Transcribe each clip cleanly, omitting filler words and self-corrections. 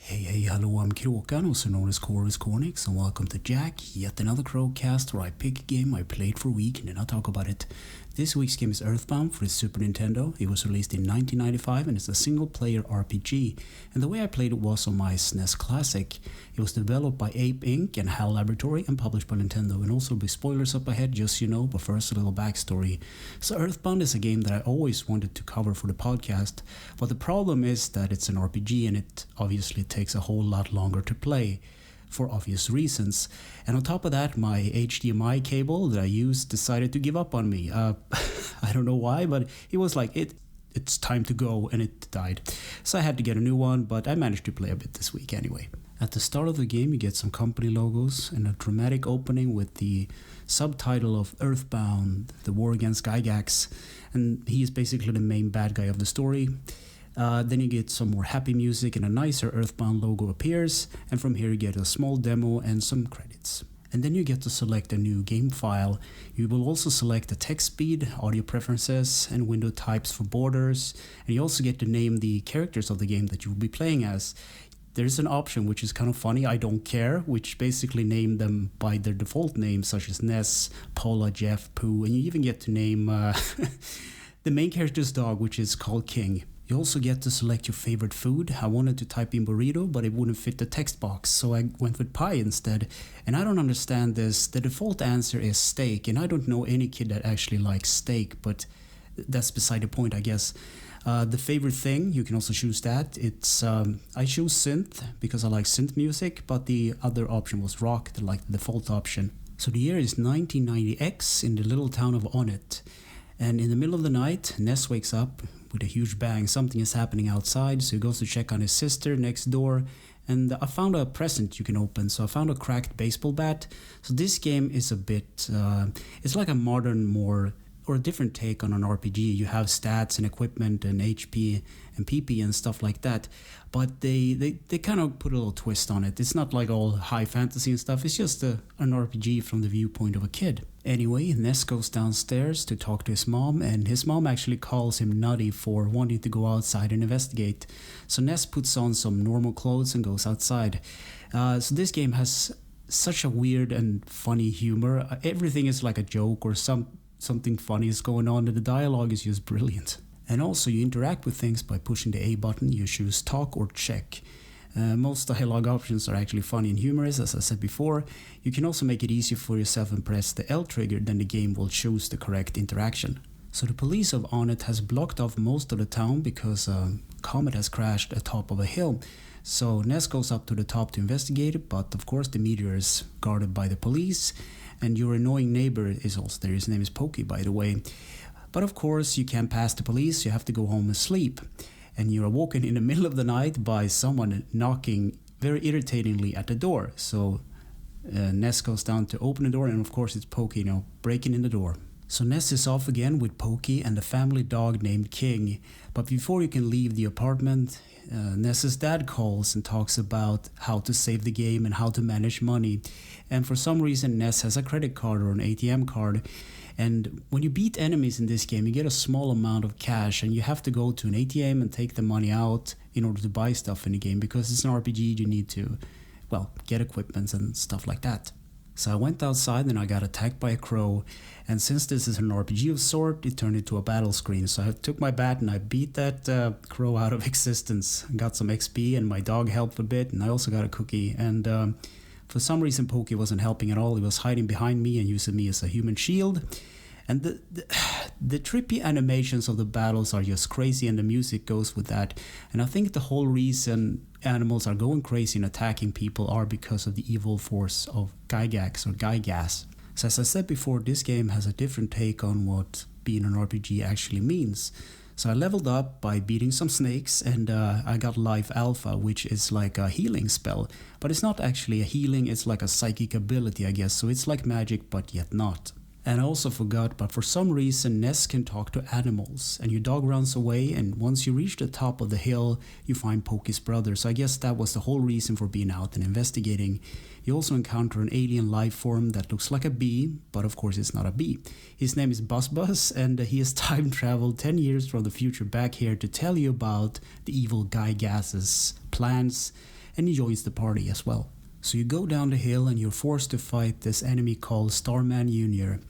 Hey, hello, I'm Kråkan, also known as Chorus Cornix, and welcome to Yacc, yet another Crowcast where I pick a game I played for a week and then I talk about it. This week's game is Earthbound for the Super Nintendo. It was released in 1995 and it's a single-player RPG. And the way I played it was on my SNES Classic. It was developed by Ape Inc. and HAL Laboratory and published by Nintendo. And also be spoilers up ahead, just so you know, but first a little backstory. So Earthbound is a game that I always wanted to cover for the podcast, but the problem is that it's an RPG and it obviously takes a whole lot longer to play, for obvious reasons. And on top of that, my HDMI cable that I used decided to give up on me. I don't know why, but it was like, it's time to go, and it died. So I had to get a new one, but I managed to play a bit this week anyway. At the start of the game, you get some company logos and a dramatic opening with the subtitle of Earthbound, the war against GIYGAS, and he is basically the main bad guy of the story. Then you get some more happy music and a nicer Earthbound logo appears, and from here you get a small demo and some credits. And then you get to select a new game file. You will also select the text speed, audio preferences, and window types for borders, and you also get to name the characters of the game that you will be playing as. There's an option which is kind of funny, I don't care, which basically name them by their default names such as Ness, Paula, Jeff, Pooh, and you even get to name the main character's dog, which is called King. You also get to select your favorite food. I wanted to type in burrito, but it wouldn't fit the text box, so I went with pie instead. And I don't understand this. The default answer is steak, and I don't know any kid that actually likes steak, but that's beside the point, I guess. The favorite thing, you can also choose that. It's I choose synth because I like synth music, but the other option was rock, the default option. So the year is 1990X in the little town of Onnet. And in the middle of the night, Ness wakes up with a huge bang. Something is happening outside, so he goes to check on his sister next door. And I found a present you can open, so I found a cracked baseball bat. So this game is a bit, it's like a modern, or a different take on an RPG. You have stats and equipment and HP and PP and stuff like that, but they kind of put a little twist on it. It's not like all high fantasy and stuff, it's just an RPG from the viewpoint of a kid. Anyway, Ness goes downstairs to talk to his mom, and his mom actually calls him nutty for wanting to go outside and investigate. So Ness puts on some normal clothes and goes outside. So this game has such a weird and funny humor. Everything is like a joke or something funny is going on, and the dialogue is just brilliant. And also you interact with things by pushing the A button. You choose talk or check. Most dialogue options are actually funny and humorous, as I said before. You can also make it easier for yourself and press the L trigger, then the game will choose the correct interaction. So the police of Onnet has blocked off most of the town because a comet has crashed atop of a hill. So Ness goes up to the top to investigate it, but of course the meteor is guarded by the police, and your annoying neighbor is also there. His name is Pokey, by the way. But of course you can't pass the police, you have to go home and sleep. And you are woken in the middle of the night by someone knocking very irritatingly at the door. So Ness goes down to open the door, and of course it's Pokey, breaking in the door. So Ness is off again with Pokey and the family dog named King. But before you can leave the apartment, Ness's dad calls and talks about how to save the game and how to manage money. And for some reason Ness has a credit card or an ATM card. And when you beat enemies in this game, you get a small amount of cash, and you have to go to an ATM and take the money out in order to buy stuff in the game, because it's an RPG, you need to, get equipment and stuff like that. So I went outside and I got attacked by a crow, and since this is an RPG of sort, it turned into a battle screen. So I took my bat and I beat that crow out of existence. Got some XP and my dog helped a bit, and I also got a cookie. And for some reason Pokey wasn't helping at all. He was hiding behind me and using me as a human shield. And the trippy animations of the battles are just crazy, and the music goes with that. And I think the whole reason animals are going crazy and attacking people are because of the evil force of GIYGAS or GIYGAS. So as I said before, this game has a different take on what being an RPG actually means. So I leveled up by beating some snakes, and I got Life Alpha, which is like a healing spell. But it's not actually a healing, it's like a psychic ability, I guess. So it's like magic, but yet not. And I also forgot, but for some reason Ness can talk to animals, and your dog runs away, and once you reach the top of the hill you find Pokey's brother. So I guess that was the whole reason for being out and investigating. You also encounter an alien life form that looks like a bee, but of course it's not a bee. His name is Buzz, and he has time traveled 10 years from the future back here to tell you about the evil GIYGAS's plans. and he joins the party as well. So you go down the hill and you're forced to fight this enemy called Starman Jr.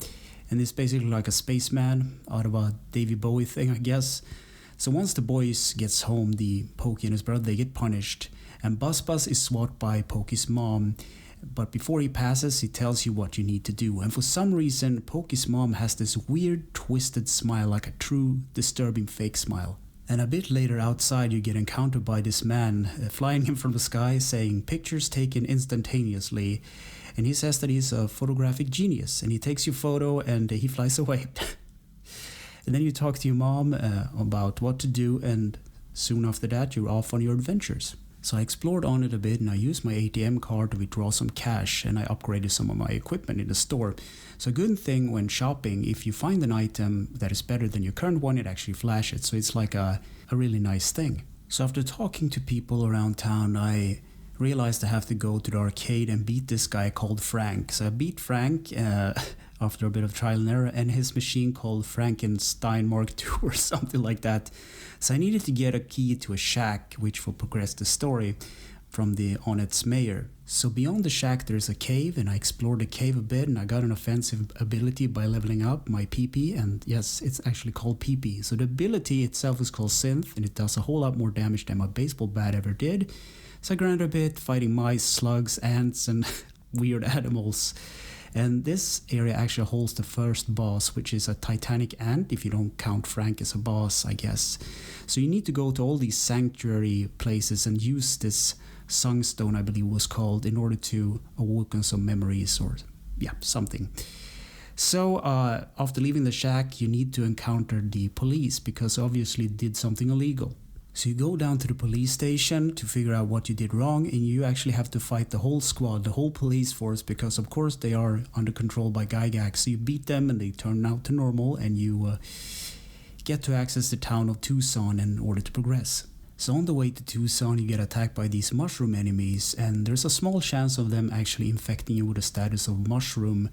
And it's basically like a spaceman out of a Davy Bowie thing, I guess. So once the boys gets home, the Pokey and his brother, they get punished. And Buzz Buzz is swatted by Pokey's mom. But before he passes, he tells you what you need to do. And for some reason, Pokey's mom has this weird, twisted smile, like a true, disturbing fake smile. And a bit later outside, you get encountered by this man flying in from the sky saying pictures taken instantaneously. And he says that he's a photographic genius. And he takes your photo and he flies away. And then you talk to your mom about what to do. And soon after that, you're off on your adventures. So I explored on it a bit and I used my ATM card to withdraw some cash and I upgraded some of my equipment in the store. So a good thing when shopping, if you find an item that is better than your current one, it actually flashes. So it's like a really nice thing. So after talking to people around town, I realized I have to go to the arcade and beat this guy called Frank. So I beat Frank after a bit of trial and error, and his machine called Frankenstein Mark II or something like that. So I needed to get a key to a shack which will progress the story from the Onet's mayor. So beyond the shack there's a cave, and I explored the cave a bit and I got an offensive ability by leveling up my PP, and yes, it's actually called PP. So the ability itself is called Synth and it does a whole lot more damage than my baseball bat ever did. So I grinded a bit, fighting mice, slugs, ants and weird animals. And this area actually holds the first boss, which is a titanic ant, if you don't count Frank as a boss, I guess. So you need to go to all these sanctuary places and use this Sungstone, I believe was called, in order to awaken some memories or, something. So after leaving the shack, you need to encounter the police because obviously did something illegal. So you go down to the police station to figure out what you did wrong, and you actually have to fight the whole squad, the whole police force, because of course they are under control by GIYGAS. So you beat them and they turn out to normal, and you get to access the town of Tucson in order to progress. So on the way to Tucson, you get attacked by these mushroom enemies, and there's a small chance of them actually infecting you with the status of mushroom.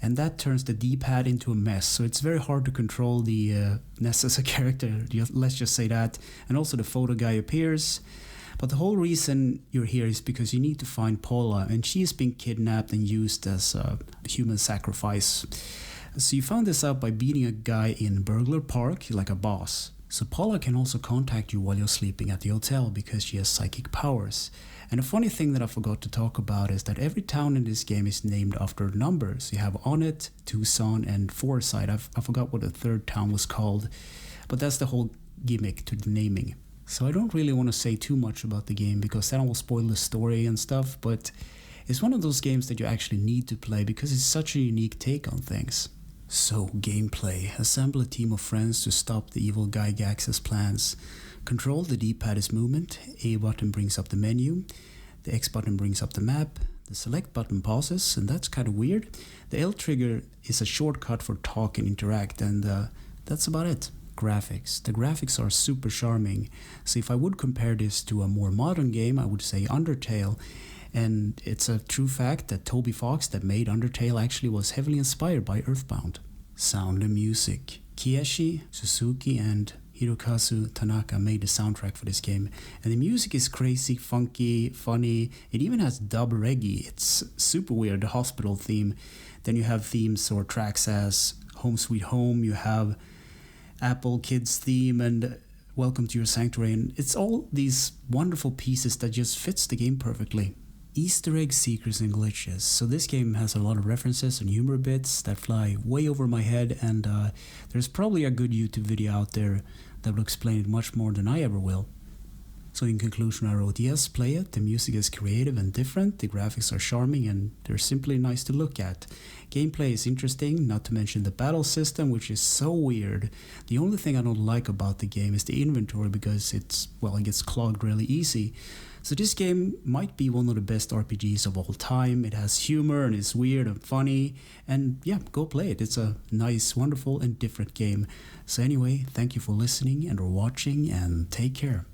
And that turns the D-pad into a mess, so it's very hard to control the Ness as a character, let's just say that. And also the photo guy appears. But the whole reason you're here is because you need to find Paula, and she has been kidnapped and used as a human sacrifice. So you found this out by beating a guy in Burglar Park, like a boss. So Paula can also contact you while you're sleeping at the hotel because she has psychic powers. And a funny thing that I forgot to talk about is that every town in this game is named after numbers. You have Onet, Tucson, and Forsyth. I forgot what the third town was called, but that's the whole gimmick to the naming. So I don't really want to say too much about the game because then I will spoil the story and stuff, but it's one of those games that you actually need to play because it's such a unique take on things. So, gameplay. Assemble a team of friends to stop the evil GIYGAS' plans. Control the D-pad is movement, A button brings up the menu, the X button brings up the map, the select button pauses, and that's kind of weird. The L trigger is a shortcut for talk and interact, and that's about it. Graphics. The graphics are super charming, so if I would compare this to a more modern game, I would say Undertale. And it's a true fact that Toby Fox that made Undertale actually was heavily inspired by Earthbound. Sound and music. Kiyoshi Suzuki and Hirokazu Tanaka made the soundtrack for this game. And the music is crazy, funky, funny. It even has dub reggae. It's super weird, the hospital theme. Then you have themes or tracks as Home Sweet Home, you have Apple Kids theme and Welcome to Your Sanctuary. And it's all these wonderful pieces that just fits the game perfectly. Easter egg secrets and glitches. So this game has a lot of references and humor bits that fly way over my head, and there's probably a good YouTube video out there that will explain it much more than I ever will. So in conclusion, I wrote, yes, play it. The music is creative and different, the graphics are charming, and they're simply nice to look at. Gameplay is interesting, not to mention the battle system, which is so weird. The only thing I don't like about the game is the inventory, because it gets clogged really easy. So this game might be one of the best RPGs of all time. It has humor and it's weird and funny. And yeah, go play it. It's a nice, wonderful and different game. So anyway, thank you for listening and or watching, and take care.